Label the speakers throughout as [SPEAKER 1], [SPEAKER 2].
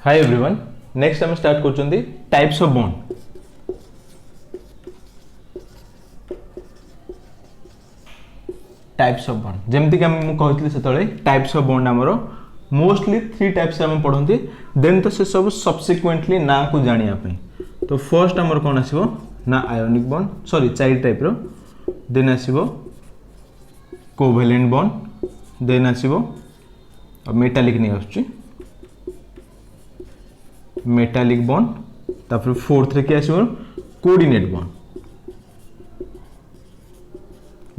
[SPEAKER 1] हाय everyone next हम start करछंती types of bond. Types of bond जेमति कि हम कहतली सेतळे टाइप्स ऑफ बॉन्ड हमरो मोस्टली 3 टाइप्स हम पढंती देन तो से सब सब्सिक्वेंटली ना को जानिया पे। तो फर्स्ट हमर कोन आसीबो ना आयोनिक बॉन्ड सॉरी 4 टाइप रो देन आसीबो कोवेलेंट बॉन्ड देन आसीबो मेटालिक नहीं आछी मेटालिक बॉन्ड तापर फोर्थ रे के आसीबो कोऑर्डिनेट बॉन्ड।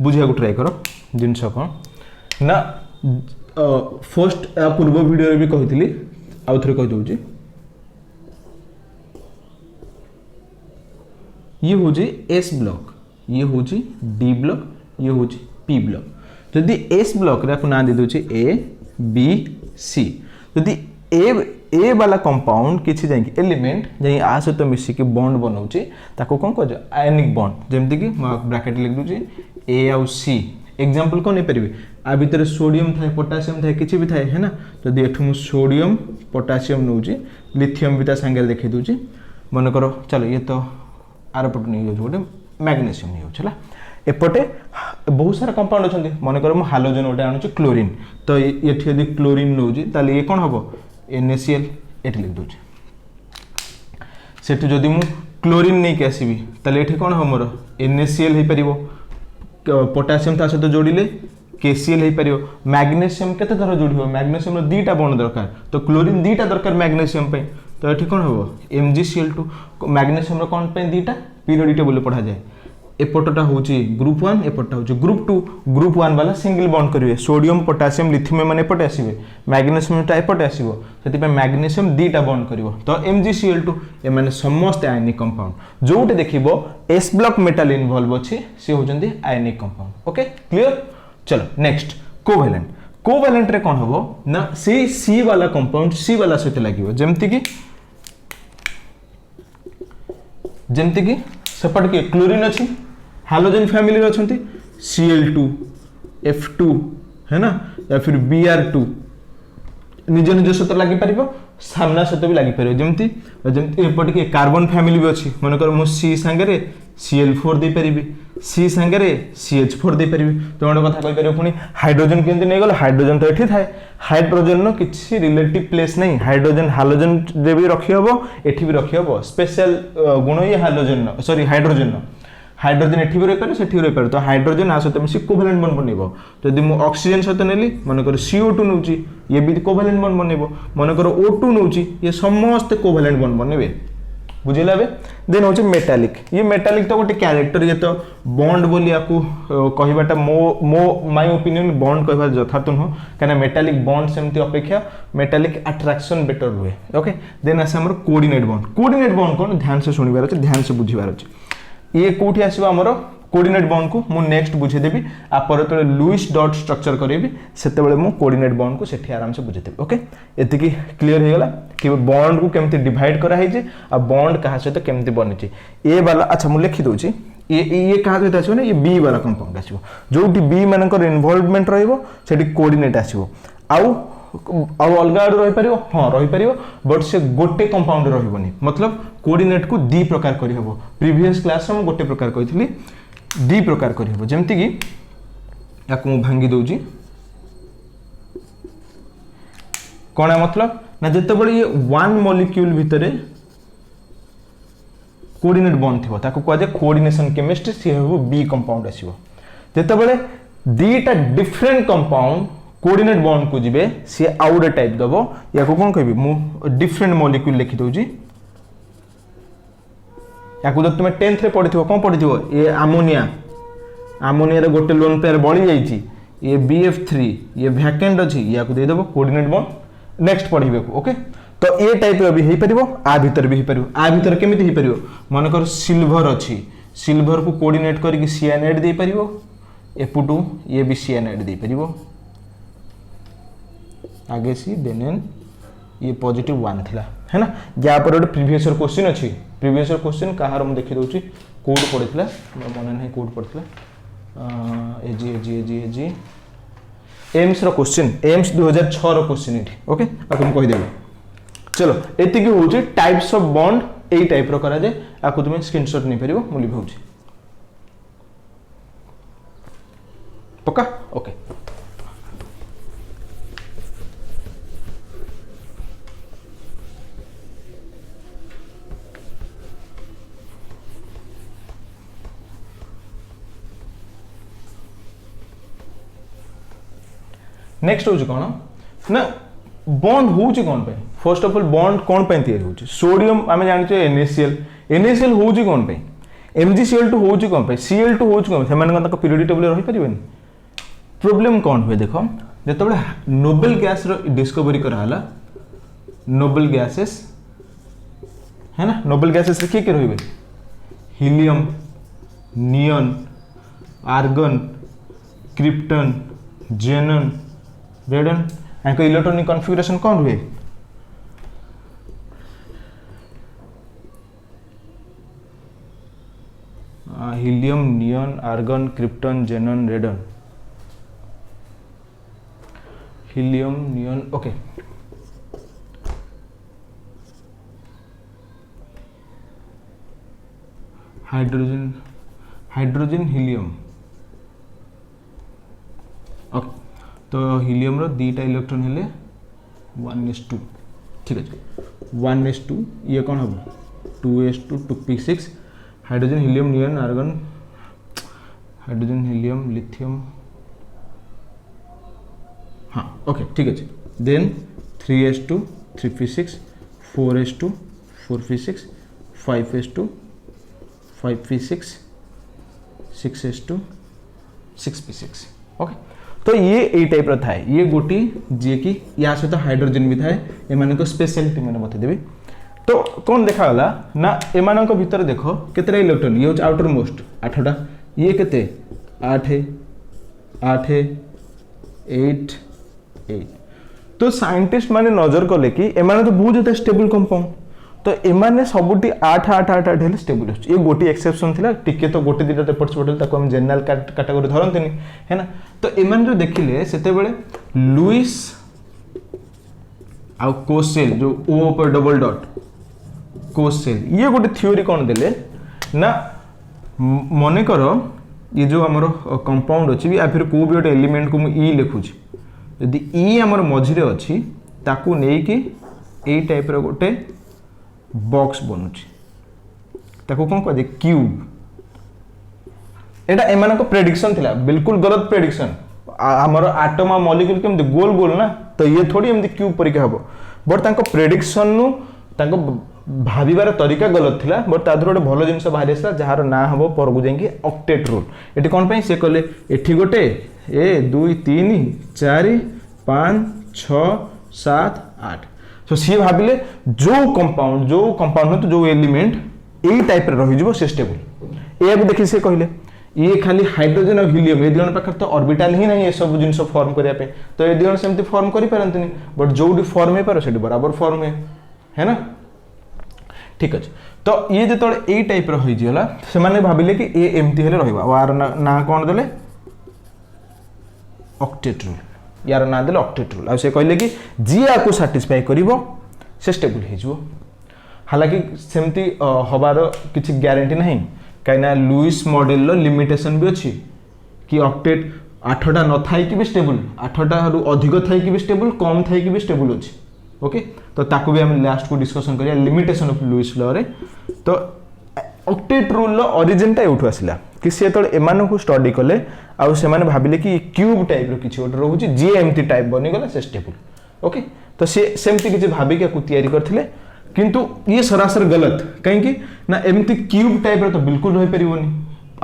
[SPEAKER 1] बुझिया को ट्राई करो जिनस कोन ना फर्स्ट पूर्व वीडियो रे भी कहितली आउ थरे कहि दउची ये होची एस ब्लॉक ये होची डी ब्लॉक ये होची पी ब्लॉक। जदि एस ब्लॉक रे को ना दे दउची ए बी सी जदि ए वाला कंपाउंड किछि जाई एलिमेंट जाई आ सहित मिसी के बॉन्ड बनाउची ताको कोन कहज आयनिक बॉन्ड। जेमति कि ब्रैकेट लिख दूची ए आउ सी एग्जांपल कोन नै परिबे आ भीतर सोडियम थाए पोटेशियम थाए किछि भी थाए है ना। जदि एठु मु सोडियम पोटेशियम नउची लिथियम भी ता संगे देखै दूची मन करो चलो ये तो आरपट नै हो जोटे मैग्नीशियम नै हो छला एपटे बहुत सारा कंपाउंड अछंती मन करो मु हालोजन ओटे आनुची क्लोरीन तो एठी यदि क्लोरीन नउची ताले ये कोन हबो NaCl एठी लिख दूची सेठु जदि मु क्लोरीन नै के आसीबी ताले एठी कोन हो मोर NaCl हे परिबो पोटेशियम ता सहित जोड़िले KCl हे परिबो मैग्नीशियम केते थर जोड़िबो मैग्नीशियम रो दीटा बॉन्ड दरकार तो क्लोरीन दीटा दरकार मैग्नीशियम पे तो एठी कोन हबो MgCl2 मैग्नीशियम रो कोन पे दीटा पीरियोडिक टेबल पढ़ा जाए एपटटा होची ग्रुप 1 एपटटा होची ग्रुप 2 ग्रुप 1 वाला सिंगल बॉन्ड करिवे सोडियम पोटेशियम लिथियम माने एपटे आसीबे मैग्नीशियम टा एपटे आसीबो सेति पे मैग्नीशियम दीटा बॉन्ड करिवो तो MgCl2 ए माने समस्त आयनिक कंपाउंड जोटे देखिबो S ब्लॉक मेटल इन्वॉल्व अछि से होजंती आयनिक कंपाउंड। ओके क्लियर चलो नेक्स्ट कोवेलेंट रे कोन हबो ना से C वाला कंपाउंड C वाला सहित लागिवो जेमति कि सेपट के क्लोरीन अछि हालोजन फैमिली रे अछंती Cl2 F2 है ना या फिर Br2 निज निज सहित लागि परिबो सामना सहित भी लागि परिबो जेमति एपट के कार्बन फैमिली भी अछि मन कर मु C संगे रे Cl4 दे परिबी C संगे रे CH4 दे परिबी तो गोटे कथा कहि परिबो पुनी हाइड्रोजन केंति नै गलो हाइड्रोजन तो एठी थाए हाइड्रोजन नो किछि रिलेटिव प्लेस नै हाइड्रोजन हालोजन रे भी रखि हबो एठी भी रखि हबो स्पेशल गुण ये halogen no sorry hydrogen no hydrogen एठी भी रहि पारे सेठी रहि पारे तो हाइड्रोजन आ सहित मिसी कोवेलेंट बॉन्ड बनेबो जदि मु ऑक्सीजन सहित नेली मन कर CO2 नउची ये भी कोवेलेंट बॉन्ड बनेबो मन कर O2 नउची ये समस्त कोवेलेंट बॉन्ड बनेबे बुझिला बे। देन होचे मेटालिक ये मेटालिक तो गोटे कैरेक्टर ये तो बॉन्ड बोली आपको कहबाटा मो माय ओपिनियन बॉन्ड कहबा यथार्थ न काना मेटालिक बॉन्ड सेमती अपेक्षा मेटालिक अट्रैक्शन बेटर हुए। ओके देन आसे हमर कोऑर्डिनेट बॉन्ड कोन ध्यान से सुनिबार अछि ध्यान से बुझिबार अछि ये कोठी आसीबा हमर कोऑर्डिनेट बॉन्ड को मु नेक्स्ट बुझे देबी आ पर तो लुईस डॉट स्ट्रक्चर करेबी सेते बेले मु कोऑर्डिनेट बॉन्ड को सेठी आराम से बुझे देबी। ओके एतिकी क्लियर हे गला कि बॉन्ड को केमते डिवाइड करा है जे आ बॉन्ड कहा से तो केमते बनि छी ए वाला अच्छा मु लिखि दउ छी ये कहा सहित आसीबो ना ये बी वाला कंपाउंड आसीबो जोटी बी मानकर इन्वॉल्वमेंट रहइबो सेठी कोऑर्डिनेट आसीबो आउ अलगा आड़ रही पारिबो हां रही पारिबो बट से गोटे कंपाउंड रहइबोनी मतलब कोऑर्डिनेट को दी प्रकार करि हबो प्रीवियस क्लास हम गोटे प्रकार कहितली दी प्रकार करि हबो जेमति कि याकु भांगी दउजी कोना मतलब ना जते बळे ये वन मॉलिक्यूल भितरे कोऑर्डिनेट बॉन्ड थिबो ताको कहजे कोऑर्डिनेशन केमिस्ट्री से हबो बी कंपाउंड आसीबो जते बळे दीटा डिफरेंट कंपाउंड कोऑर्डिनेट बॉन्ड को जिबे से आउट टाइप दबो याको कोन कहबी मु डिफरेंट मॉलिक्यूल लिखि दउजी याको जब तुम 10th रे पढिथिबो कोन पढिथिबो ये अमोनिया रे गोटे लोन पेयर बळी जाईची ये BF3 ये वैकेंट अछि याको दे देबो कोऑर्डिनेट बॉन्ड नेक्स्ट पढिबे को। ओके तो ए टाइप रो भी हे परिबो आ भीतर भी हे परिबो आ भीतर केमिति हे परिबो मन कर सिल्वर अछि सिल्वर को कोऑर्डिनेट करी कि सियानाइड दे परिबो एपुटू ये भी सियानाइड दे परिबो आगे सी देन एन ये पॉजिटिव 1 थिला है ना। या पर एक प्रीवियस ईयर क्वेश्चन अछि प्रीवियस ईयर क्वेश्चन कहार हम देखि दोछि कोड पढितला मन नै कोड पढितला एजी एम्स रो क्वेश्चन एम्स 2006 रो क्वेश्चन इठी। ओके आ तुम कहि देबो चलो एतिक हूँ टाइप्स ऑफ बॉन्ड यही टाइप करा जाए आपको तुम्हें स्क्रीनशॉट नहीं पार मुझे लिखाऊँ पक्का ओके नेक्स्ट हूँ कौन ना बॉन्ड हूँ कौन पे फर्स्ट ऑफ ऑल बॉन्ड कौन पे तैयारी होची सोडियम आम जानते NaCl NaCl हूँ कौन पे MgCl2 हूँ कौन पे Cl2 हूँ कौन से पीरियोडिक टेबल रही पारे प्रोब्लेम कौन हुए देख जो नोबेल गैस डिस्कवरी कराला नोबेल गैसेस है ना नोबेल गैसेस किए किए रही helium neon argon krypton xenon radon एंक इलेक्ट्रॉनिक कॉन्फ़िगरेशन कौन हुए helium neon argon krypton xenon radon helium neon okay hydrogen hydrogen helium okay तो हीलियम रो दीटा इलेक्ट्रॉन हेले 1s2 ठीक है 1s2 ये कौन हम 2s2 2p6 hydrogen helium neon argon hydrogen helium lithium हाँ ओके ठीक है then 3s2 3p6 4s2 4p6 5s2 5p6 6s2 6p6 okay तो ये टाइप रा थाए ये गोटी जे कि या सहित हाइड्रोजन भी थाए एमान को स्पेशलिटी मैंने बता देबी तो कौन देखा गला ना एमान को भीतर देखो केतरा इलेक्ट्रॉन ये होच आउटर मोस्ट 8टा ये केते 8 8 8 8 तो साइंटिस्ट माने नजर कले कि एमान तो बहुत ज्यादा स्टेबल कंपाउंड तो एमाने सबुटी 8 8 8 8 हेले स्टेबल ये गोटी एक्सेप्शन थिला टिके तो गोटी दिटा रिपोर्ट्स पटेल ताको हम जनरल कैटेगरी धरंतनी है ना तो एमान जो देखिले सेते बेले लुइस आ कोसेल जो ओ पर डबल डॉट कोसेल ये गोटे थ्योरी कौन देले ना मने करो ये जो हमर कंपाउंड अछि या फिर को भी गोटे एलिमेंट को मु ई लिखुछि यदि ई हमर मझिरे अछि ताकू नै कि ए टाइप रो गोटे बॉक्स बनुछि ताको कोन कह दे क्यूब एटा एमान को प्रेडिक्शन थिला बिल्कुल गलत प्रेडिक्शन हमर एटम आ मॉलिक्यूल केमति गोल गोल ना तो ये थोड़ी एमति क्यूब परिका हबो बट ताको प्रेडिक्शन नु ताको भाबिबार तरीका गलत थिला बट तादर गोटे भलो जिंस बाहरी आसला जहार ना हबो परगु जेंकी ऑक्टेट रूल एटी कोन पई से कहले एठी गोटे 1 2 3 4 5 6 7 8 तो सी भाविले जो कंपाउंड तो जो एलिमेंट ए टाइप रे रहि जबो से स्टेबल ए देखि से कहले ये खाली हाइड्रोजन और हीलियम ये दिगन पाखर तो ऑर्बिटल ही नहीं ये सब जिंस फॉर्म करिया पे तो ये दिगन सेमति फॉर्म करि परंतनी बट जोडी फॉर्म हे पारो सेठी बराबर फॉर्म है ना ठीक अछि तो ये जेतोले ए टाइप रो होई जिला से माने भाबिले कि ए एमति हेले रहिबा वार ना कोन देले ऑक्टेट रूल यार ना देले ऑक्टेट रूल आ से कहले कि जी आ को सैटिस्फाई करिवो से स्टेबल हे जो हालांकि सेमति हबार किछि ग्यारंटी नहीं कहीं लुइस मॉडल लो लिमिटेशन भी अच्छी कि ऑक्टेट 8टा न थाई कि भी स्टेबल 8टा अधिक थाई कि भी स्टेबल कम थाई कि भी स्टेबल अच्छी ओके तो ताको भी हम लास्ट को डिस्कशन करिया लिमिटेशन ऑफ लुइस लॉ रे तो ऑक्टेट रूल लो ओरिजिन टा उठु आसिला कि से तो एमान को स्टडी कले आ से माने भाबिले कि क्यूब टाइप रो किछि ओट रहउची जीएमटी टाइप बनि गला से स्टेबल ओके तो से सेमति किछि भाबि के को तयारी करथिले किंतु ये सरासर गलत कहीं ना एमती क्यूब टाइप रो तो बिल्कुल रही परिवनी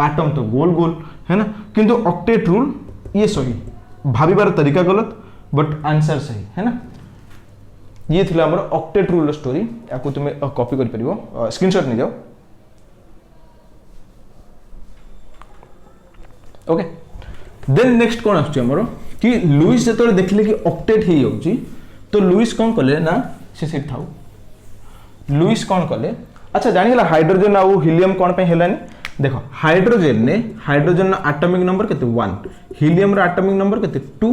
[SPEAKER 1] आटम तो गोल गोल है ना किंतु ऑक्टेट रूल ये सही भाबिबार तरीका गलत बट आंसर सही है ना ये थिला हमर ऑक्टेट रूल स्टोरी याकू तुम कॉपी कर परिवो स्क्रीनशॉट नहीं जाओ ओके देन नेक्स्ट कोन आछी हमर कि लुइस जतरे देखले कि ऑक्टेट ही होउची तो लुइस कोन कले ना से सेट थाउ लुइस कौन कले अच्छा जानिला हाइड्रोजन आउ हीलियम कौन पे हेलानी देखो हाइड्रोजन एटॉमिक नंबर केते 1 हीलियम रो एटॉमिक नंबर केते 2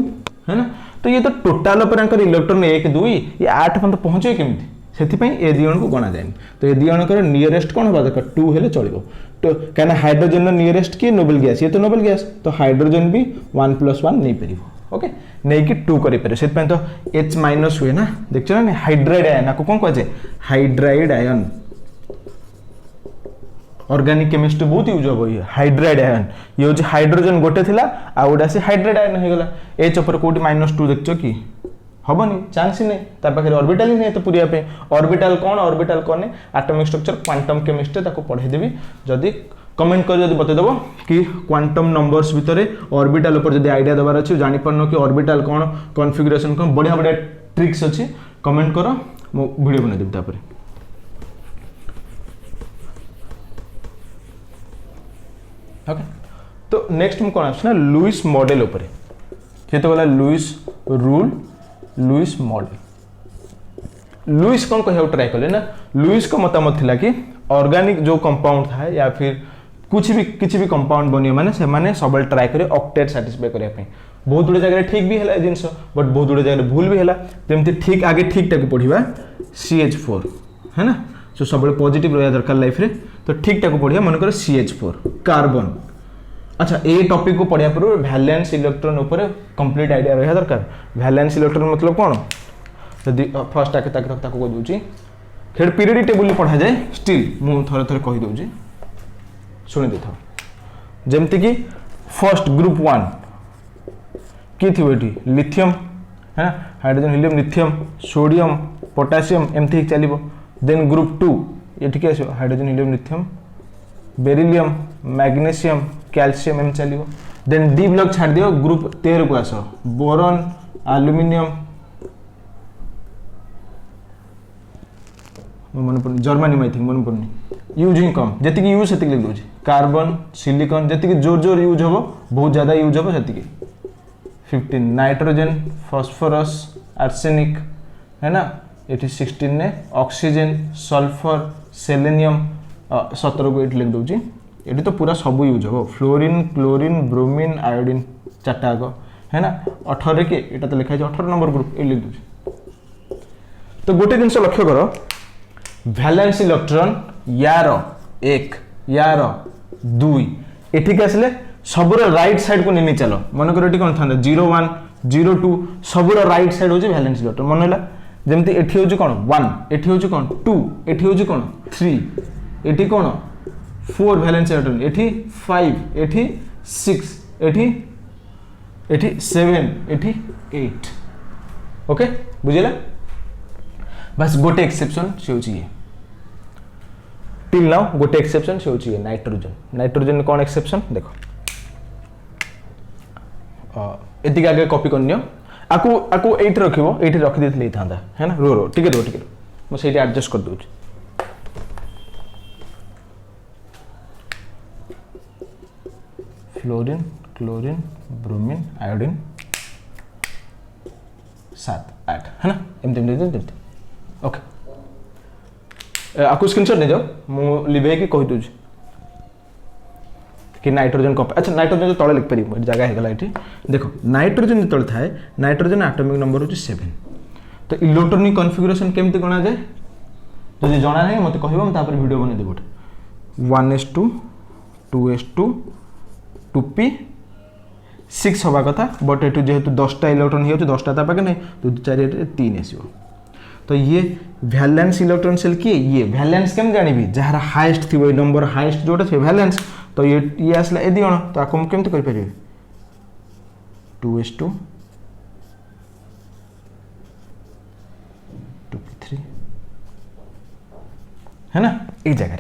[SPEAKER 1] है ना तो ये तो टोटल पर अंकर इलेक्ट्रॉन 1 2 ये 8 पर्यंत पहुंचे केमिति से ए दिजन को गणा जाए तो ए दिजणकर नियरेस्ट कौन होगा दरकार 2 हेले चलो तो क्या हाइड्रोजन नियरेस्ट किए नोबेल गैस ये तो नोबेल गैस तो हाइड्रोजन भी 1+1 नहीं पार ओके नहीं कि 2 करें से तो H- हुए ना देख ना हाइड्राइड आयन आपको कौन कहुए हाइड्राइड आयन ऑर्गेनिक केमिस्ट्री बहुत यूज हम ये हाइड्राइड आयन ये हूँ हाइड्रोजन गोटे थिला आ गोटे आसी हाइड्राइड आयन हो गला H ऊपर कोटी -2 देखो कि हेनी चांस ही नहीं पाखे ऑर्बिटल ही नहीं तो पूरा ऑर्बिटल कौन एटॉमिक स्ट्रक्चर क्वांटम केमिस्ट्री ताको पढ़ाई देवी जदि कमेंट कर जब बतईदेव कि क्वांटम नंबर्स भितर ऑर्बिटल ऊपर जब आइडिया देवार अच्छे जानी पारन कि ऑर्बिटल कौन कॉन्फिगरेशन कौन बढ़िया बढ़िया ट्रिक्स अच्छी कमेंट कर मो वीडियो बनईदेवी तापर ओके तो नेक्स्ट मु कौन आस लुईस मॉडल उपर ये तो गला Lewis rule Lewis model Lewis कौन कह ट्राई कले ना लुईस का मतामत थिला कि ऑर्गेनिक जो कंपाउंड था या फिर किसी भी कंपाउंड बनिए माने से माने सब ट्राई करे ऑक्टेट सैटिस्फाई करने पे बहुत गुड़े जगह ठीक भी है जिनस बट बहुत गुड़े जगह भूल भी है जमती ठीक आगे ठीक टाक पढ़ा CH4 है ना जो सब पॉजिटिव रहा दरकार लाइफ रे तो ठीक टाक पढ़िया मन कर CH4 कार्बन अच्छा ये टॉपिक को पढ़िया पूर्व वैलेंस इलेक्ट्रॉन ऊपर कंप्लीट आइडिया रहा दरकार वैलेंस इलेक्ट्रॉन मतलब कौन जदि फर्स्ट आके तक कह दूची फिर पीरियड टेबुल पढ़ा जाए स्टिल मु थोड़े थोड़े कही दूची शुणी दे था जमती कि फर्स्ट ग्रुप 1 कि थी लिथियम है ना hydrogen helium lithium sodium potassium एमती चलो देन ग्रुप 2 ये ठीक है hydrogen helium lithium beryllium magnesium calcium एम चलो देन डी ब्लॉक छाड़ दियो ग्रुप 13 को आस बोरॉन एल्यूमिनियम मन पड़नी जर्मनी में आई थिंक मन पड़नी यूजिंग कम जी यूज से लिख दूसरी कार्बन सिलिकॉन जी जोर जोर यूज हम बहुत ज़्यादा यूज हम से 15 नाइट्रोजन फॉस्फोरस आर्सेनिक है ना ये 16 ने ऑक्सीजन सल्फर सेलेनियम 17 को ये लिख दूसरी ये तो पूरा सब यूज हम फ्लोरीन क्लोरीन ब्रोमीन आयोडीन 4टा आग है ना 18 के ये तो लिखाई 18 नंबर ग्रुप ये लिख दूसरी तो गोटे जिन लक्ष्य कर वैलेंस इलेक्ट्रॉन यार 1 यार 2 एठिक आसले सबुर राइट साइड को नहीं चलो मन कर ये कौन था 01 02 सबुर राइट साइड हूँ वैलेंस इलेक्ट्रॉन मन है जमती एठी हूँ कौन 1 एठी हूँ कौन 2 एठी हूँ कौन 3 एठी कौन 4 वैलेंस इलेक्ट्रॉन एठी 5 एठी 6 एठी 7 एठी 8 ओके बुझेला बस गोटे एक्सेप्शन से होची ये टिल नाउ गोटे एक्सेप्शन से होची ये नाइट्रोजन कौन एक्सेप्शन देखो एतिक आगे कॉपी करनियो आकु एठी रखिबो एठी रखि देथले थांदा है ना रो ठीक है मो सेठी एडजस्ट कर दूची फ्लोरीन क्लोरीन ब्रोमीन आयोडीन 7 8 है ना एमती ओके आपको स्क्रीनशॉट नहीं जाओ मु लिबे की कहि दूची कि नाइट्रोजन कप अच्छा नाइट्रोजन जो तले लिख पारिबो जगह हे गला एठी देखो नाइट्रोजन जो तले थाए नाइट्रोजन एटॉमिक नंबर होची 7 तो इलेक्ट्रॉनिक कॉन्फ़िगरेशन केमती गणा जाए जदि जणा नहीं मते कहबो हम तापर वीडियो बने देबो 1s2 2s2 2p 6 हवा कथा बट एटू जेहेतु 10टा इलेक्ट्रॉन ही 10टा ता पाके नहीं तो 4 3 आसीबो तो ये वैलेंस इलेक्ट्रॉन सेल किए ये वैलेंस केम जानिबी जहार हाईएस्ट थी नंबर हाईएस्ट जोटा थे वैलेंस तो ये आसला ए दियण तो आको हम केमते कर परिबे 2s2 2p3 है ना ए जगह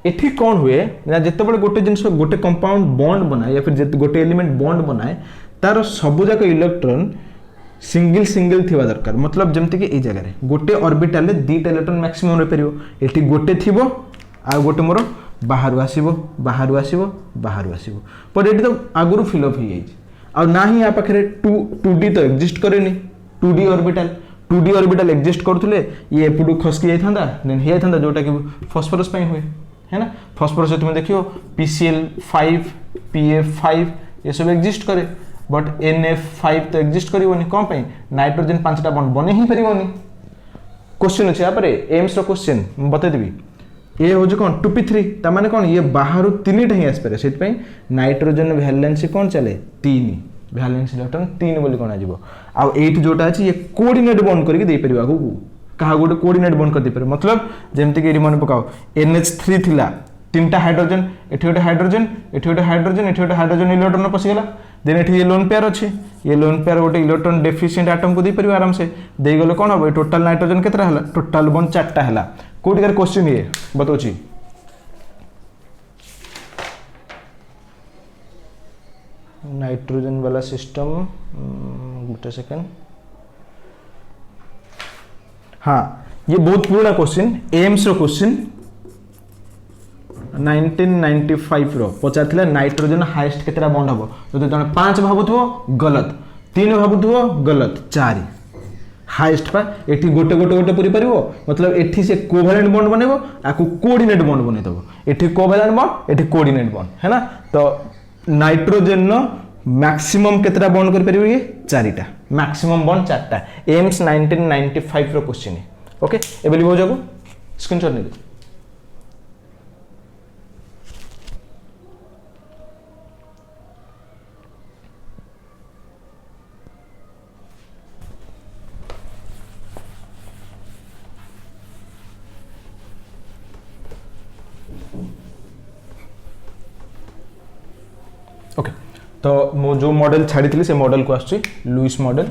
[SPEAKER 1] एठी कौन हुए ना जते बड़े गोटे जिंस गोटे कंपाउंड बॉन्ड बनाए या फिर गोटे एलिमेंट बॉन्ड बनाए तार सब जाक इलेक्ट्रॉन सिंगल सिंगल थिबा दरकार मतलब जमते कि ए जगह रे गोटे ऑर्बिटल रे 2 इलेक्ट्रॉन मैक्सिमम रे परियो एठी गोटे थिबो आ गोटे मोर बाहर आसीबो पर एठी तो आगुरु फिल अप हो जाई आ नाही आ पाखरे 2d तो एग्जिस्ट करेनी 2d ऑर्बिटल एग्जिस्ट करथले ये एपुडु खसकी जाई थांदा देन हे थांदा जोटा कि फास्फोरस पई हुए है ना फास्फोरस तुम देखियो PCl5 PF5 ये सब एग्जिस्ट करे बट NF5 तो एग्जिस्ट करिवनी कौन पे नाइट्रोजन 5टा बॉन्ड बने ही परिवनी क्वेश्चन अच्छे यहाँ एम्स क्वेश्चन बतईदेवी ये हूँ कौन 2p3 ताने कौन ये बाहर तीन ही आसपे से नाइट्रोजन भैलेंसी कौन चले 3 भैलेंसी इलेक्ट्रॉन 3 बोली कौन आजो आउ जोटा अच्छी ये कोऑर्डिनेट बॉन्ड करके दे पार आगू क्या गोटे कोऑर्डिनेट बॉन्ड कर दे पार मतलब जमती कि मन पकाओ NH3 थिला 3टा हाइड्रोजन एठी गोटे हाइड्रोजन एठी गोटे हाइड्रोजन एठी गोटे हाइड्रोजन इलेक्ट्रॉन पसिगला देन एठी ये लोन पेयर अच्छे ये लोन पेयर गोटे इलेक्ट्रॉन डेफिशिएंट एटम को दे पार आराम से दे गले कौन हम टोटाल नाइट्रोजन केतरा हला टोटाल बॉन्ड 4टा हला कोटिकार क्वेश्चन ये बताऊँ नाइट्रोजन वाला सिस्टम गोटे सेकेंड हाँ ये बहुत पुराना क्वेश्चन एम्स रो क्वेश्चन 1995 रो पचार नाइट्रोजन हाईएस्ट केतरा बॉन्ड हम जो जन 5 भावुथो गलत 3 भावुथो गलत 4 हाईएस्ट पा एठी गोटे गोटे गोटे पूरी परिबो मतलब एठी से कोवैलेंट बॉन्ड बनेबो आकु कोऑर्डिनेट बॉन्ड बने दबो एठी कोवैलेंट बॉन्ड एठी कोऑर्डिनेट बॉन्ड है ना तो नाइट्रोजन नो मैक्सिमम केतरा बॉन्ड कर परिबो ये 4टा मैक्सिमम बॉन्ड 4टा एम्स 1995 रो क्वेश्चन है ओके एबे लिबो जाको स्क्रीनशॉट ले ओके तो मो जो मॉडल छाड़ी थी से मॉडल को आसुची लुइस मॉडल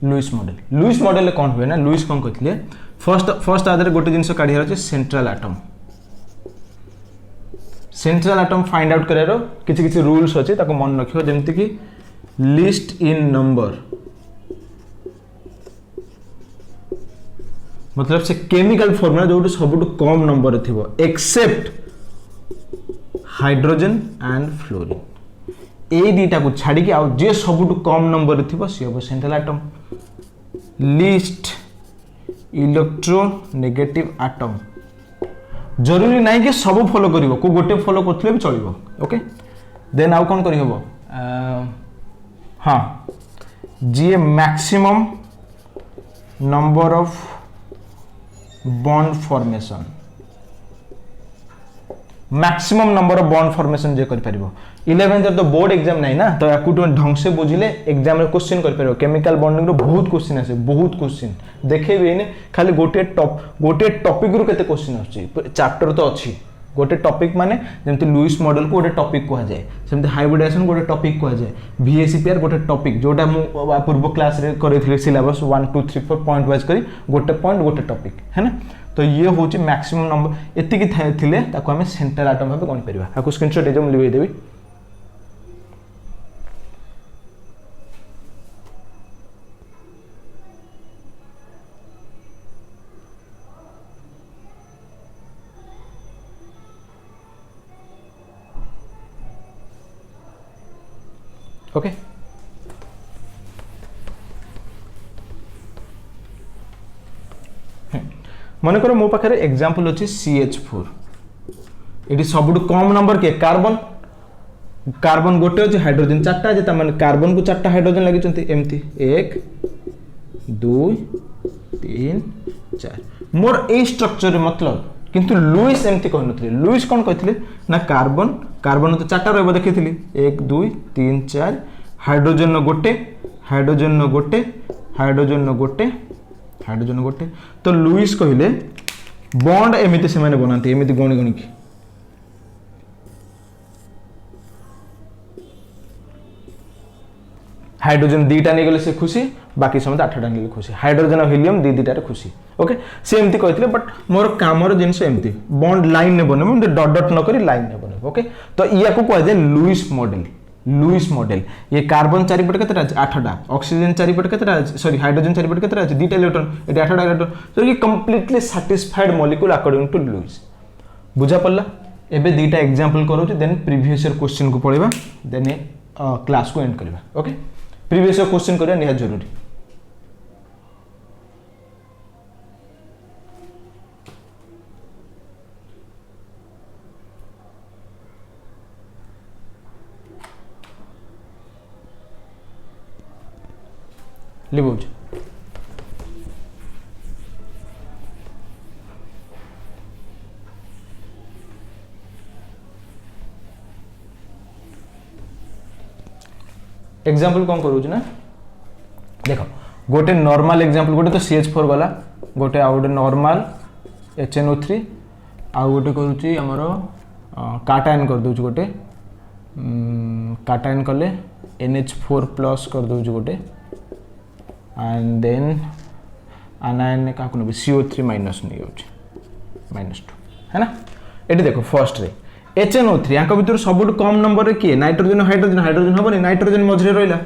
[SPEAKER 1] लुइस मॉडल कौन हुए ना लुइस कौन कहते फर्स्ट आदर गोटे जिनस काढ़ियार अच्छे सेंट्रल आटम फाइंड आउट करार किसी रूल्स अच्छे मन रख जमती कि लिस्ट इन नंबर मतलब से केमिकल फॉर्मूला जो सब कम नंबर थी एक्सेप्ट हाइड्रोजन एंड फ्लोरीन ए दीटा को छाड़ी कि जे सब कम नंबर थी सी हम central atom least electronegative atom जरूरी नहीं कि सब फॉलो करिवो को गोटे फॉलो करथिले भी चलिवो ओके देन आउ कोन करि हबो हां जी maximum number of bond formation maximum number of bond formation जे कर परिबो 11th तो बोर्ड एग्जाम नहीं ना तो याकू ढंग से बुझिले एग्जाम रे क्वेश्चन कर परिबो केमिकल बॉन्डिंग रो बहुत क्वेश्चन आसे बहुत क्वेश्चन देखेबे ने खाली गोटे टॉपिक रो केते क्वेश्चन आछी चैप्टर तो अछि गोटे टॉपिक माने जेमति लुइस मॉडल को गोटे टॉपिक को जाए सेमति हाइब्रिडाइजेशन गोटे टॉपिक को जाए VACPR गोटे टॉपिक जोटा मु पूर्व क्लास रे करैथिले सिलेबस 1 2 3 4 पॉइंट वाइज करी गोटे पॉइंट गोटे टॉपिक है ना तो ये होची मैक्सिमम नंबर एतिकी थिले ताको हमें सेंट्रल आटम भाबे गण परिबा आको स्क्रीनशॉट ए जो लिबे देबी ओके मन कर मो पाखे एग्जांपल अच्छी CH4 ये सब कम नंबर के कार्बन गोटे अच्छे हाइड्रोजन 4टा अच्छे माने कार्बन को 4टा हाइड्रोजन लगी एमती 1 2 3 4 मोर ए स्ट्रक्चर मतलब किंतु लुइस एमती कहन लुइस कौन कहते ना कार्बन तो 4टा रही देखी 1 2 3 4 हाइड्रोजन गोटे हाइड्रोजन गोटे हाइड्रोजन गोटे हाइड्रोजन गोटे तो लुइस कहले बॉन्ड एमिति से माने बनाते एमिति गणी गणी की हाइड्रोजन 2टा नहीं गले से खुशी बाकी समझ 8टा नहीं खुशी हाइड्रोजन और हीलियम दीटारे खुशी ओके से एमती कहते बट मोर कामर जिनस एमती बॉन्ड लाइन ने बने डॉट डॉट न करी लाइन ने बने ओके तो या को कह जाए लुइस मॉडल ये कार्बन चारिपट केतरा 8टा ऑक्सीजन चारिपट केतरा सॉरी हाइड्रोजन चारिपट केतरा 2टा इलेक्ट्रॉन ये 8टा इलेक्ट्रॉन तो ये completely satisfied molecule according to Lewis बुझा पड़ला एबे 2टा एग्जांपल करू देन प्रीवियस ईयर क्वेश्चन को पढिबा देन क्लास को एंड करबा ओके प्रीवियस ईयर क्वेश्चन करिया निहा जरूरी लिखुच एग्जांपल कौन करूँ ना देख गोटे नॉर्मल एग्जांपल गोटे तो CH4 गला गोटे आ गोटे नॉर्मल HNO3 आ गोटे करूँ आमर काटायन कर दूँ गोटे काटायन कले NH4 प्लस कर दूँ गोटे एंड देन आनायन क्या कहूँ CO3 माइनस नहीं -2 है ना ये देखो फर्स्ट रे HNO3 या भर सब कम नंबर रे किए नाइट्रोजन हाइड्रोजन हाइड्रोजन हम नाइट्रोजन मझे रहा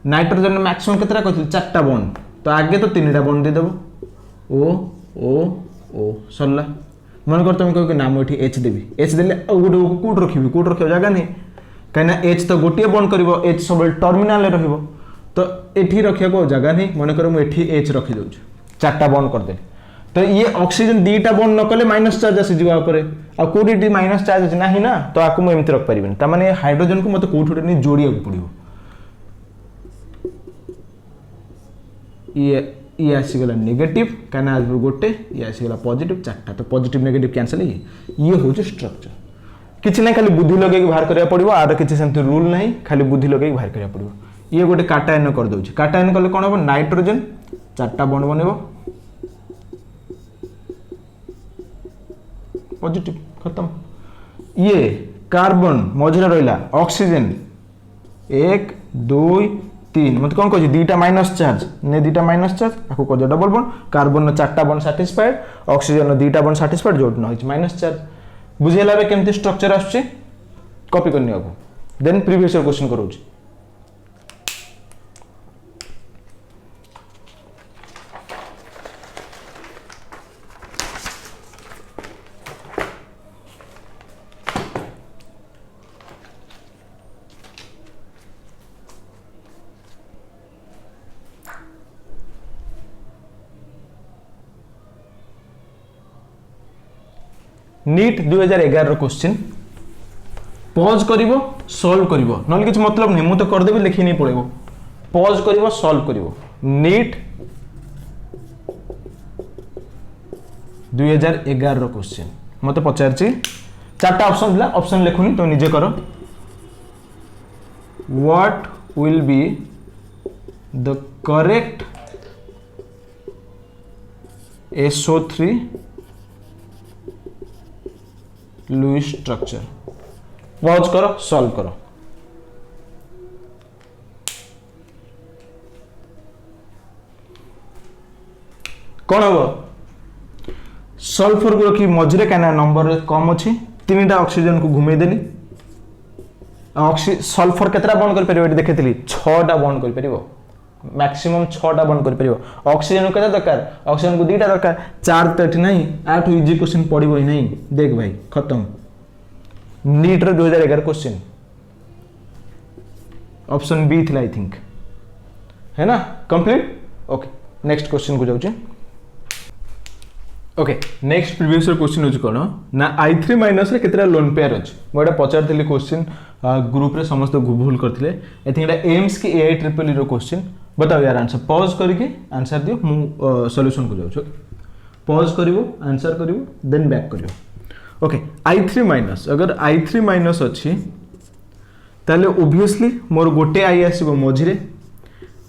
[SPEAKER 1] नाइट्रोजन मैक्सिमम केतटा कहते 4टा बॉन्ड तो आगे तो 3टा बॉन्ड देदेव ओ सरला मन कर तुम कह ना मुझे H देवी H देले गोटे कौट रखी कौट रख जगह नहीं कहीं H तो गोटे बॉन्ड कर H सब टर्मिनाल रो तो ये रखा जगह नहीं मन कर मुझे H रखीदे 4टा बॉन्ड करदे तो ये ऑक्सीजन 2टा बॉन्ड न कले माइनस चार्ज आसीज कौटी माइनस चार्ज अच्छे ना ना तो आपको मुझे एमती रखिपारे ताने हाइड्रोजन को मतलब कौट नहीं जोड़िया पड़ो ये आसीगला नेगेटिव कहीं गोटे ये आसीगला पॉजिटिव 4टा तो पॉजिटिव नेगेटिव कैंसल ये हूँ स्ट्रक्चर किसी ना खाली बुद्धि लगे बाहर करा पड़ो आर किसी सेमती रूल ना खाली बुद्धि लगे बाहर करा पड़ो ये गोटे काटायन कर दूँ काटायन कले कौन हम नाइट्रोजन 4टा बॉन्ड बनब पॉजिटिव खत्म ये कार्बन मझे रहा ऑक्सीजन 1 2 3 मतलब कौन कह 2टा माइनस चार्ज ने 2टा माइनस चार्ज आपको कह डबल बॉन्ड कार्बन 4टा बॉन्ड सैटिस्फाइड ऑक्सीजन 2टा बॉन्ड सैटिस्फाइड जो न माइनस चार्ज बुझेला केमती स्ट्रक्चर आसुची कॉपी करनी आपको देन प्रीवियस ईयर क्वेश्चन करूँ नीट 2011 क्वेश्चन पॉज करिवो सॉल्व करिवो नल किछ मतलब नहीं मु तो कर देबी लिखि नहीं पड़ेबो पॉज करिवो सॉल्व करिवो नीट 2011 क्वेश्चन मते पचारची 4टा ऑप्शन दिला ऑप्शन लिखुनी तो निजे करो what will be the correct SO3 Lewis structure pause करो सॉल्व करो कौन हम सल्फर को रखी मझे कहीं नंबर कम अच्छी 3टा ऑक्सीजन को घुमे देली सल्फर केतटा बॉन्ड कर देखी 6टा बॉन्ड कर मैक्सिमम 6टा बॉन्ड कर ऑक्सीजन को दरकार ऑक्सीजन को 2टा दरकार 4 तो ये नहीं आठ इजी क्वेश्चन पड़ो ही नहीं देख भाई खत्म नीट रो 2011 क्वेश्चन ऑप्शन बी थी आई थिंक है ना कंप्लीट ओके नेक्स्ट क्वेश्चन को जाऊँ ओके नेक्स्ट प्रीवियस क्वेश्चन हो कौन ना I3 माइनस रे केतरा लोन पेयर अच्छे मुझे पचारि क्वेश्चन ग्रुप रे समस्त भूल करते एम्स की AIEEE क्वेश्चन बताओ यार आंसर पॉज करके आंसर दियो मु सॉल्यूशन को जाऊँ पॉज करिवो आंसर करिवो देन बैक करिवो ओके I3 माइनस अगर I3 माइनस अच्छी ताले ओब्वियसली मोर गोटे आई आसीबो मझिरे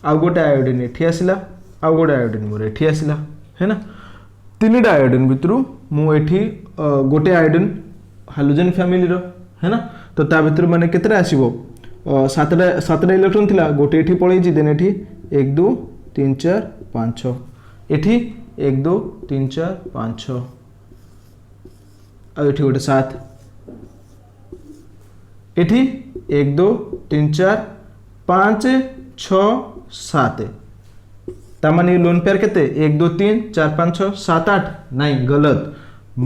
[SPEAKER 1] आ गोटे आयोडीन एठी आसिला आ गोटे आयोडीन मोर एठी आसिला है ना 3टा आयोडीन भितर मुझे गोटे आयोडीन हाइड्रोजन फैमिली रो है ना तो ता भितर माने केतरा आसीबो 7टा इलेक्ट्रॉन थिला गोटे एठी पळेछि देन एठी 1 2 3 4 5 6 एठी 1 2 3 4 5 6 आ एठी गोटे 7 एठी 1 2 3 4 5 6 7 तामाने लोन पेयर केते 1 2 3 4 5 6 7 8 नहीं गलत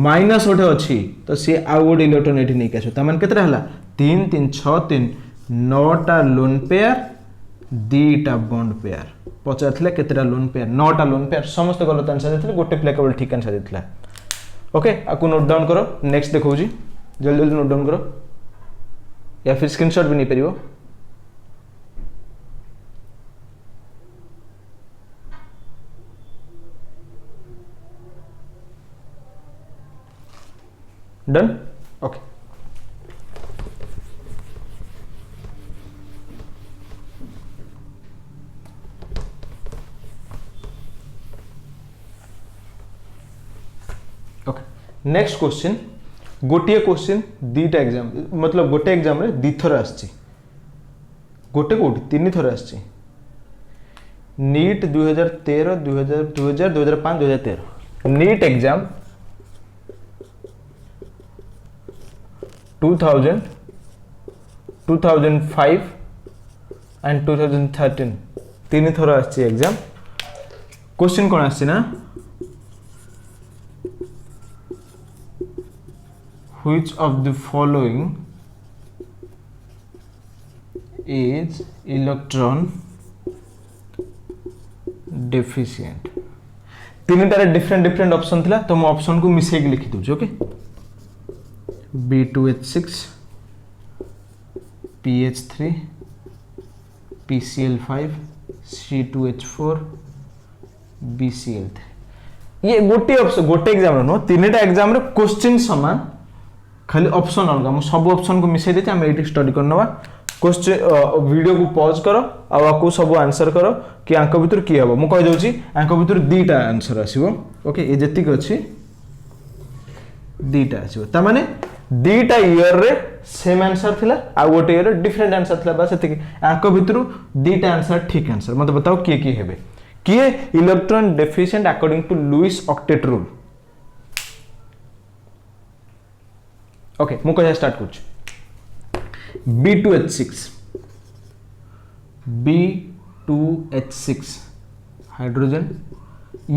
[SPEAKER 1] माइनस गोटे अच्छी तो सी आउ गोटे इलेक्ट्रॉन एठी नहीं आसो तामाने केतरा हला 3 3 6 3 9टा लोन पेयर 2टा बॉन्ड पेयर पचार थिला केतरा लोन पेयर 9टा लोन पेयर समस्त गलत आंसर देथिले गोटे पिला केवल ठीक आंसर देथिला ओके आकु नोट डाउन करो नेक्स्ट देखौ जी जल्दी जल्दी नोट डाउन करो या फिर स्क्रीनशॉट भी नहीं परिबो done okay okay next question गोटे क्वेश्चन दीटा एग्जाम मतलब गोटे एग्जाम रे दी थर आछि गोटे कोटी तीन थर आछि नीट 2013 2000 2005 2013 नीट एग्जाम 2000 2005 एंड 2013 तीन थर आछि एग्जाम क्वेश्चन कोन आछि ना which of the following is electron deficient तीन टारे डिफरेंट ऑप्शन थिला तो मैं ऑप्शन को मिसेक लिखि दूची okay B2H6 PH3 PCl5 C2H4 BCl3 ये गोटे ऑप्शन गोटे एग्जाम नो तीनटा एग्जाम रे क्वेश्चन समान खाली ऑप्शन अलग हम सब ऑप्शन को मिसई देते हम एटी स्टडी करनवा क्वेश्चन वीडियो को पॉज करो आ आपको सब आंसर करो कि आंक भीतर की हबो मु कहि दउची आंक भीतर दीटा आंसर आसीबो ओके ये जति को अछि दीटा आसीबो त माने दीटा ईयर रे सेम आंसर थिला आ गोटे ईयर रे डिफरेंट आंसर थिला बस एति आंक भीतर दीटा आंसर ठीक आंसर मते बताओ की हेबे किए electron deficient according to Lewis octet rule okay मु कहिया स्टार्ट करछ B2H6 B2H6 हाइड्रोजन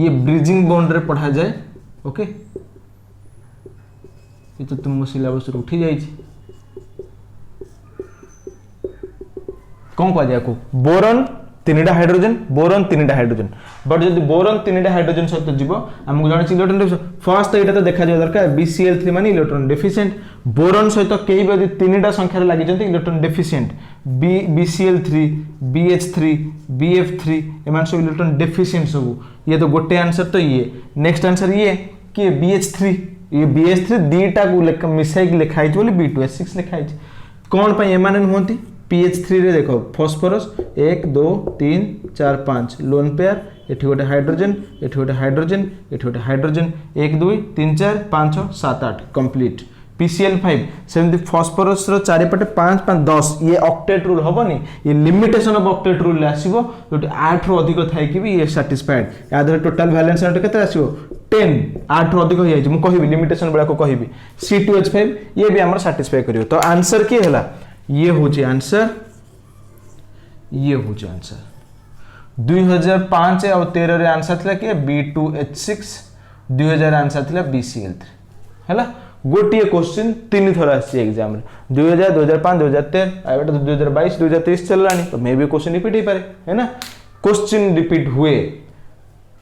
[SPEAKER 1] ये ब्रिजिंग बॉन्ड रे पढ़ा जाए ओके ये तो तुम सिलेबस रे उठी जाई छी कोन कह जाय को बोरॉन तीनटा हाइड्रोजन बट जदि बोरॉन तीनटा हाइड्रोजन सहित जीवो हमको जानि छी इलेक्ट्रॉन डेफिशिएंट फर्स्ट तो एटा तो देखा जाय दरकार BCl3 माने इलेक्ट्रॉन डेफिशिएंट बोरॉन सहित कई बदि तीनटा संख्या रे लागि जंती electron deficient BCl3 BH3 BF3 एमान सब इलेक्ट्रॉन डेफिशिएंट सब ये तो गोटे आंसर तो ये नेक्स्ट आंसर ये कि BH3 ये BH3 दीटा को मिसाई के लिखाई छ बोली B2H6 लिखाई छ कोन पय एमान नहोंती PH3 रे देखो फास्फोरस 1 2 3 4 5 लोन पेयर एठी गोटे हाइड्रोजन एठी गोटे हाइड्रोजन एठी गोटे हाइड्रोजन 1 2 3 4 5 6 7 8 कंप्लीट PCl5 सेमती फास्फोरस रो चारि पटे 5 5 10 ये ऑक्टेट रूल होबनी ये लिमिटेशन ऑफ ऑक्टेट रूल ले आसीबो जोटी 8 रो अधिक थाई कि भी ये सैटिस्फाइड यादर टोटल वैलेंस एनर्जी केते आसीबो 10 8 रो अधिक हो जाय मु कहिबी लिमिटेशन बडा को कहिबी C2H5 ये भी हमर सैटिस्फाई करियो तो आंसर की हला ये हो जे आंसर ये हो जे आंसर 2005 और 13 रे आंसर थिला कि B2H6 2000 आंसर थिला BCl3 हैला गोटे क्वेश्चन तीन थर आसी एग्जाम रे 2000 2005 2013 आबेटा 2022 2023 चललानी तो मे भी क्वेश्चन रिपीट हे पारे है ना क्वेश्चन रिपीट हुए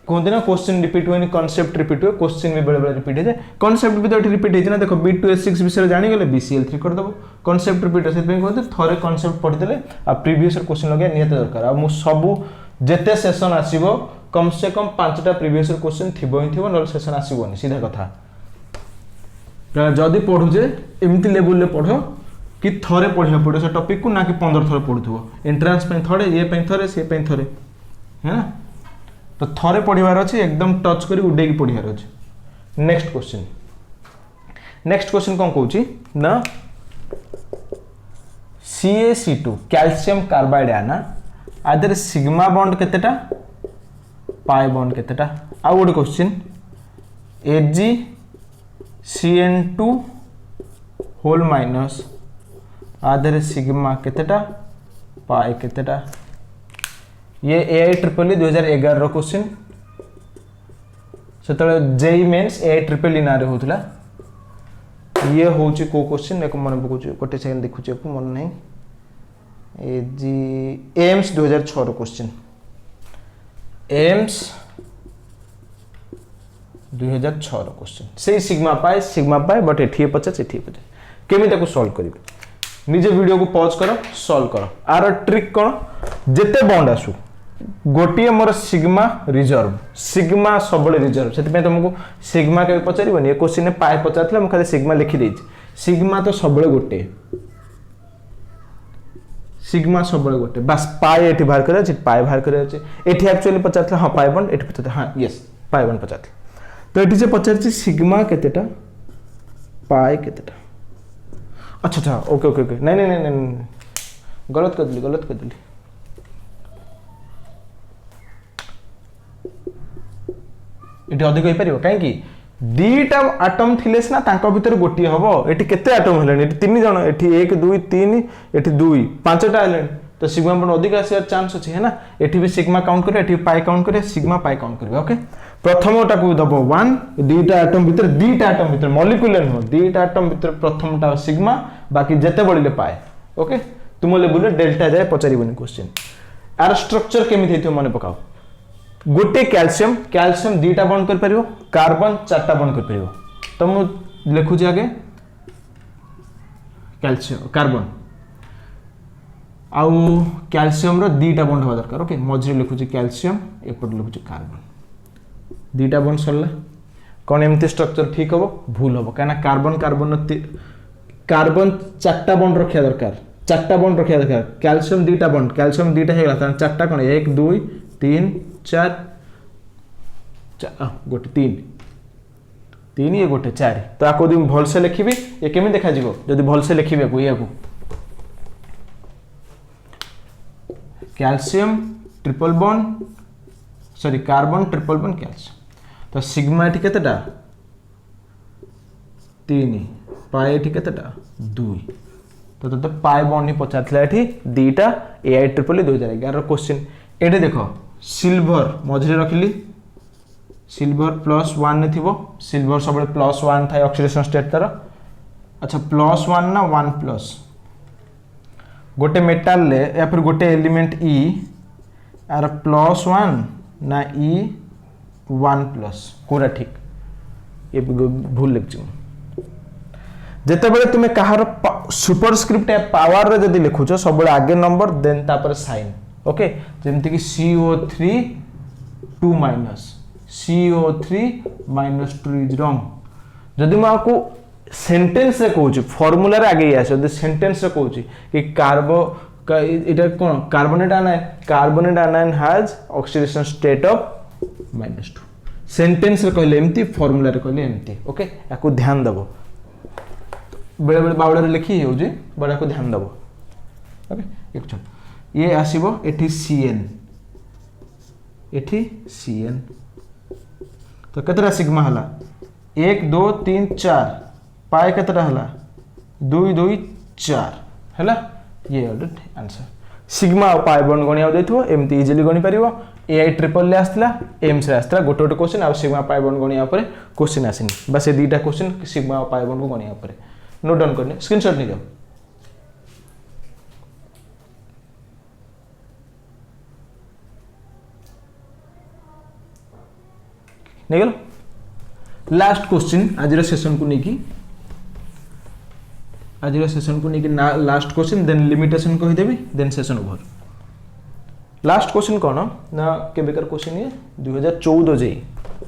[SPEAKER 1] कहते ना क्वेश्चन रिपीट हुए कॉन्सेप्ट रिपीट हुए क्वेश्चन भी बेले बेले रिपीट हो जाए कॉन्सेप्ट भी तो रिपीट है ना देखो B2H6 विषय जानी गले BCl3 कर दबो कॉन्सेप्ट रिपीट है सेते कहते थरे कॉन्सेप्ट पढ़ि देले आ प्रीवियस क्वेश्चन लगे नियत दरकार आ मु सब जेते सेशन आसीबो कम से कम 5टा प्रीवियस क्वेश्चन थिबो ही थिबो न सेशन आसीबोनी सीधा कथा जदि पढ़ु जे एमती लेवल ले पढ़ो कि थरे पढ़िया पड़े से टॉपिक को ना कि 15 थरे पढ़ुथबो एंट्रेंस पे थरे ये पे थरे से पे थरे है ना तो थरे पढ़िबार अछि एकदम टच करी उडे की पढ़िबार अछि नेक्स्ट क्वेश्चन कोन कहूची ना CaC2 कैल्शियम कार्बाइड आना आदर सिग्मा बॉन्ड केतेटा पाई बॉन्ड केतेटा आ गोटे क्वेश्चन AgCN2 होल माइनस आदर सिग्मा केतेटा पाई केतेटा ये AIEEE 2011 रो क्वेश्चन सेतले जेई मेंस AIEEE ना रे होतला ये होची को क्वेश्चन देखो मन पकोची कोटे सेकंड देखुची को मन नहीं एम्स 2006 रो क्वेश्चन एम्स 2006 रो क्वेश्चन से सिग्मा पाए बट एठी पचास केमी ताको सॉल्व करिवे निजे वीडियो को पॉज करो सॉल्व करो आर ट्रिक कोन जेते बॉन्ड आसु गोटे मोर सिग्मा रिजर्व सिग्मा सब रिजर्व से तुमको सिग्मा के पचारबनी ये क्वेश्चन पाए पचार मुझे खाली सिग्मा लिखिदे सिग्मा तो सब गोटे सिग्मा सब गोटे बास पाए ये बाहर कर पाए बाहर कर एक्चुअली पचार हाँ पाए बन ये पचार हाँ यस पाए बन पचार तो ये से पचार सिग्मा केतेटा पाए केतेटा अच्छा अच्छा ओके ओके ओके नहीं नहीं नहीं गलत कर दिली ये अधिक हो पार कहीं दीटा आटम थिले ना तांको भितर गोटी हबो एठी केते आटम हेलेनी एठी तीन जण एठी 1 2 3 एठी 2 5टा हेलेनी तो सिग्मा बॉन्ड अधिक आसार चांस अछि है ना एठी भी सिग्मा काउंट करे एठी पाई काउंट करे सिग्मा पाई काउंट करे ओके प्रथमटा को दबो 1 दीटा आटम भितर मॉलिक्यूलर नो दीटा आटम भितर प्रथमटा सिग्मा बाकी जेते बढिले पाए ओके तुम लेवल डेल्टा जाए पचारिबनी क्वेश्चन आर स्ट्रक्चर केमिति हेथियो माने पकाओ गोटे कैल्शियम दीटा बॉन्ड कर परियो कार्बन चारटा बॉन्ड कर परियो तो मु लिखु जे आगे कैल्शियम कार्बन आउ कैल्शियम रो दीटा बॉन्ड होवा दरकार ओके मझे लिखु जे कैल्शियम एपट लिखु जे कार्बन दीटा बॉन्ड सरला कोन एमती स्ट्रक्चर ठीक हबो भूल हबो काना कार्बन चारटा बॉन्ड रखिया दरकार कैल्शियम दीटा हेला त चारटा कोन 1 2 3 4 गोटे 3 ये गोटे 4 तो आपको दिन भल से लिखिबी ये केमी देखा जीवो जदी भल से लिखिबे को या को calcium triple bond sorry carbon triple bond calcium तो सिग्मा एठी केतेटा 3 पाई एठी केतेटा 2 तो पाई बॉन्ड ही पचारथिला एठी दीटा AI ट्रिपल 2011 रो क्वेश्चन एटे देखो सिल्वर मझे रखिली सिल्वर +1 ने थिबो सिल्वर सब +1 थाए ऑक्सीडेशन स्टेट तार अच्छा +1 ना 1+ गोटे मेटाल ले या फिर गोटे एलिमेंट E आर +1 ना E1+ पूरा ठीक ये भूल लिखछु जेते बेले तुमे कहार सुपरस्क्रिप्ट या पावर रे जदी लिखुछो सब आगे नंबर देन तापर साइन ओके जेमति कि CO3 2 minus CO3 -2 is wrong जदि मैं आपको सेंटेंस से कहूँ फॉर्मूला रे आगे आसे जदि सेंटेंस से कहूँ कि इटा कोन carbonate anion has oxidation state of -2 sentence रे कहले एमती फॉर्मूला रे कहले एमती ओके याको ध्यान दबो बेले बेले बावड़ा रे लिखी हो जे बड़ा को ध्यान दबो ओके एक छोट ये आसीबो एठी CN तो केतरा सिग्मा हला 1 2 3 4 पाए केतरा हला 2 2 4 हला ये आंसर सिग्मा पाए बॉन्ड गणिया देथो एमती इजीली गणी परिबो AI ट्रिपल ले आस्तिला एम्स रे आस्तिला गोटे गोटे क्वेश्चन आ सिग्मा पाए बॉन्ड गणिया ऊपर क्वेश्चन आसिनी बस ये दीटा क्वेश्चन सिग्मा पाए बॉन्ड को गणिया ऊपर नोट डाउन करने स्क्रीनशॉट ले जाओ नहीं गलो लास्ट क्वेश्चन आज सेशन को लेकिन लास्ट क्वेश्चन देन लिमिटेशन कहि देबी then session over last question कौन ना केबेकर क्वेश्चन ये 2014 जे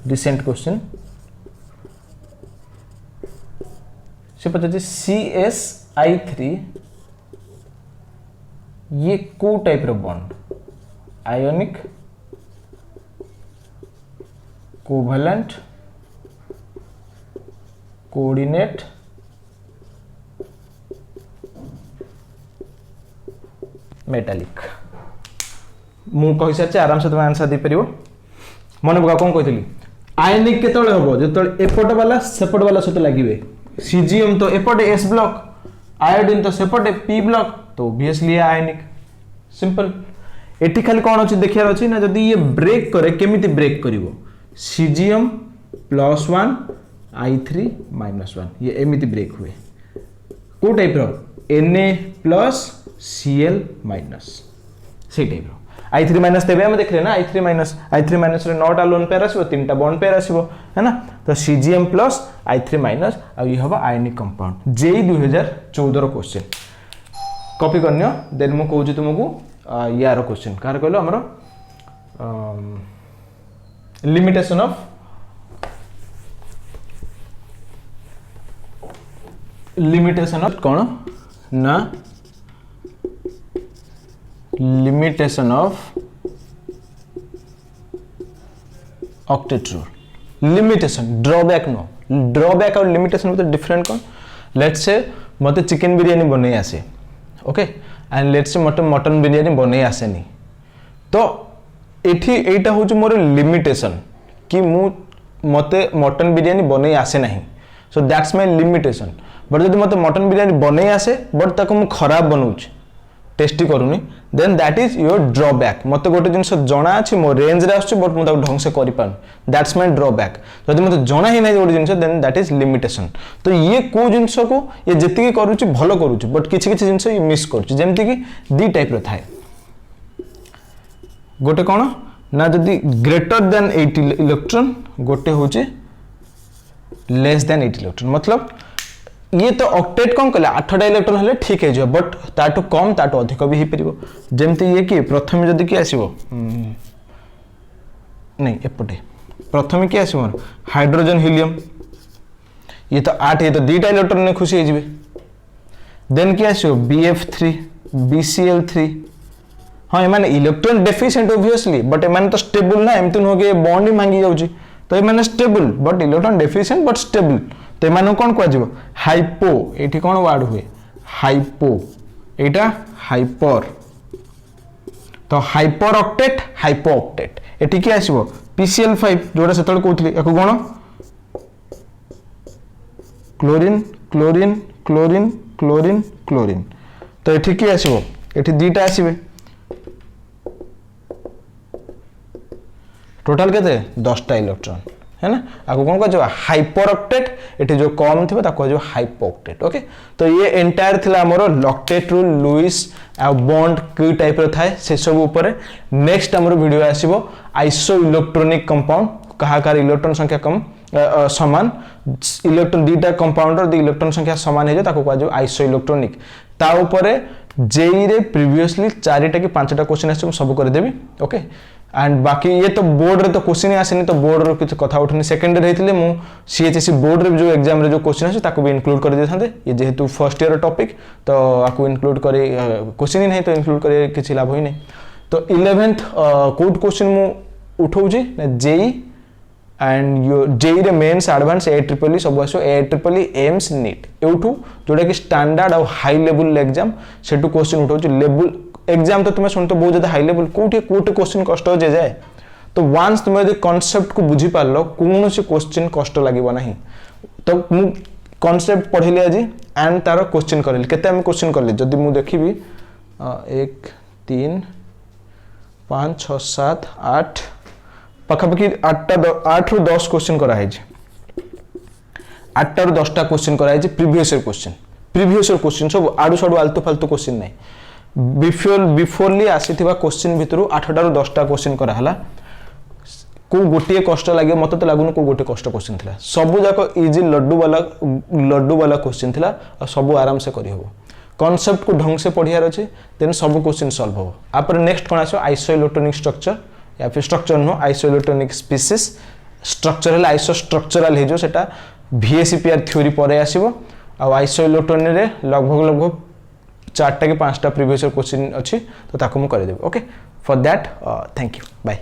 [SPEAKER 1] रिसेंट क्वेश्चन से पता CSI3 ये को टाइप रो bond ionic covalent coordinate metallic मु कहि साचे आराम से तुम आंसर दे परिबो मन पका कोन कहितली आयनिक केतळे होबो जेतळे एपट वाला सेपट वाला सते लागिबे सीजीएम तो एपटे एस ब्लॉक आयोडीन तो सेपटे पी ब्लॉक तो ऑब्वियसली आयनिक सिंपल एठी खाली कोन अछि देखियार अछि ना जदी ये ब्रेक करे केमिति ब्रेक करिवो सीजीएम +1 I3 -1 ये एमिति ब्रेक हुए को टाइप रो Na+Cl- से टाइप रो I3- तेबे हम देखले ना I3- रे 9टा लोन पेयर आसीबो 3टा बॉन्ड पेयर आसीबो है ना तो CgM+ I3- आ ये हबा आयनिक कंपाउंड जेई 2014 रो क्वेश्चन कॉपी करनियो देन मु कहूची तुमको यार क्वेश्चन कार कहलो हमरो लिमिटेशन ऑफ कौन ना limitation of octet rule limitation drawback no drawback और लिमिटेशन में डिफरेंट कौन लेट्स से मते चिकन बिरयानी बनै आसे ओके एंड लेट्स से मटे मटन बिरयानी बनै आसेनी तो एठी एटा होच मोर लिमिटेशन कि मु मते मटन बिरयानी बनै आसे नहीं so that's my limitation but जदि मते मटन बिरयानी बनै आसे बट ताको मु खराब बनौछ टेस्टी करूनी then that is your drawback मते गोटे जिनस जणा अछि मो रेंज रे आछी बट मु ताको ढंग से करि पान दैट्स माय ड्रॉबैक जदि मते जणा ही नै गोटे जिनस देन दैट इज लिमिटेशन तो ये को जिनस को ये जति करूची भलो करूची बट किछि किछि जिनस ये मिस करूची जेमति कि दी टाइप रो थाए गोटे कोन ना जदि ग्रेटर देन 80 इलेक्ट्रॉन गोटे होची लेस देन 80 इलेक्ट्रॉन मतलब ये तो ऑक्टेट कौन कले 8टा इलेक्ट्रॉन हेले ठीक है जो बट ताटू कम ताटू अधिक भी हे परिबो जेमति ये कि प्रथम जदि कि आसीबो नहीं एपटे प्रथम कि आसीबो हाइड्रोजन हीलियम ये तो 8 ये तो 2टा इलेक्ट्रॉन ने खुशी हे जिवे देन कि आसीबो BF3 BCl3 हां ए माने इलेक्ट्रॉन डेफिशिएंट ऑब्वियसली बट ए माने तो स्टेबल ना एमति न हो के बॉन्ड ही मांगी जाउची तो ए माने stable but electron deficient but stable तो एमान कौन कह हाइपो एठी कौन वर्ड हुए हाइपो एटा हाइपर तो हाइपर ऑक्टेट हाइपो ऑक्टेट एठी कि आसीबो PCl5 जोडा सेतल कहउतली एको कोन chlorine chlorine chlorine chlorine chlorine तो एठी कि आसीबो एठी दुईटा आसीबे टोटल केते 10टा इलेक्ट्रॉन है ना आको कौन कह हाइपर ऑक्टेट एठी जो कम थिबो ताको कह हाइपो ऑक्टेट ओके तो ये एंटायर थिला हमरो लॉक्टेट रूल लुइस आ बॉन्ड की टाइप रो थाए से सब ऊपर नेक्स्ट हमरो वीडियो आसीबो आइसो इलेक्ट्रॉनिक कंपाउंड कहा कार इलेक्ट्रॉन संख्या कम समान electron दीटा compound row the electron संख्या समान हे जे ताको कह आइसो इलेक्ट्रॉनिक ता ऊपर जेई रे प्रीवियसली 4टा कि 5टा क्वेश्चन आछे सब कर देबी ओके एंड बाकी ये तो बोर्ड रे तो क्वेश्चन ही आसेनी तो बोर्ड रो किछ कथा उठनी सेकंड रे हेतिले मु सीएचएससी बोर्ड रे जो एग्जाम रे जो क्वेश्चन आछे ताको भी इंक्लूड कर दे थांते ये जेहेतु फर्स्ट ईयर टॉपिक तो आको इंक्लूड करे क्वेश्चन ही नहीं तो इंक्लूड करे किछ लाभ होई नहीं तो 11th कोड क्वेश्चन मु उठौजी जेई एंड यो जेई रे मेंस एडवांस AEEE सब आसो AEEE एम्स नीट एउठू जोडा कि स्टैंडर्ड और हाई लेवल एग्जाम सेटू क्वेश्चन उठौजी लेवल एग्जाम तो तुम्हें सुन तो बहुत ज्यादा हाई लेवल कोटे क्वेश्चन कष्ट हो जाए तो वन्स तुम यदि कॉन्सेप्ट को बुझी पारलो कौन से क्वेश्चन कष्ट लागिबो नहीं तो मु कॉन्सेप्ट पढ़िले आज एंड तार क्वेश्चन करली केते हम क्वेश्चन करली जदी मु देखिबी 1 3 5 6 7 8 पखापखि 8 ରୁ 10 क्वेश्चन करा है 8 ରୁ 10टा क्वेश्चन करा है प्रीवियस ईयर क्वेश्चन सब आडू साडू आलतू फालतू क्वेश्चन नहीं बिफोरली आसीथिबा क्वेश्चन भितरु 8टा ରୁ 10टा क्वेश्चन करा हला को गोटे कष्ट लागे मते तो लागुन को गोटे कष्ट क्वेश्चन थिला सब जाको इजी लड्डू वाला क्वेश्चन थिला और सब आराम से करि होबो कांसेप्ट को ढंग से पढ़ियार अछि देन सब क्वेश्चन सॉल्व होबो आपर नेक्स्ट कोन आसो आइसो इलेक्ट्रॉनिक स्ट्रक्चर या फिर स्ट्रक्चर नो isoelectronic species structural isostructural हे जो सेटा VSEPR थ्योरी परे आसीबो आ आइसो इलेक्ट्रॉन रे लगभग 4टा कि 5टा प्रीवियस क्वेश्चन अच्छी तो ताको मु कर देबो okay for that thank you bye.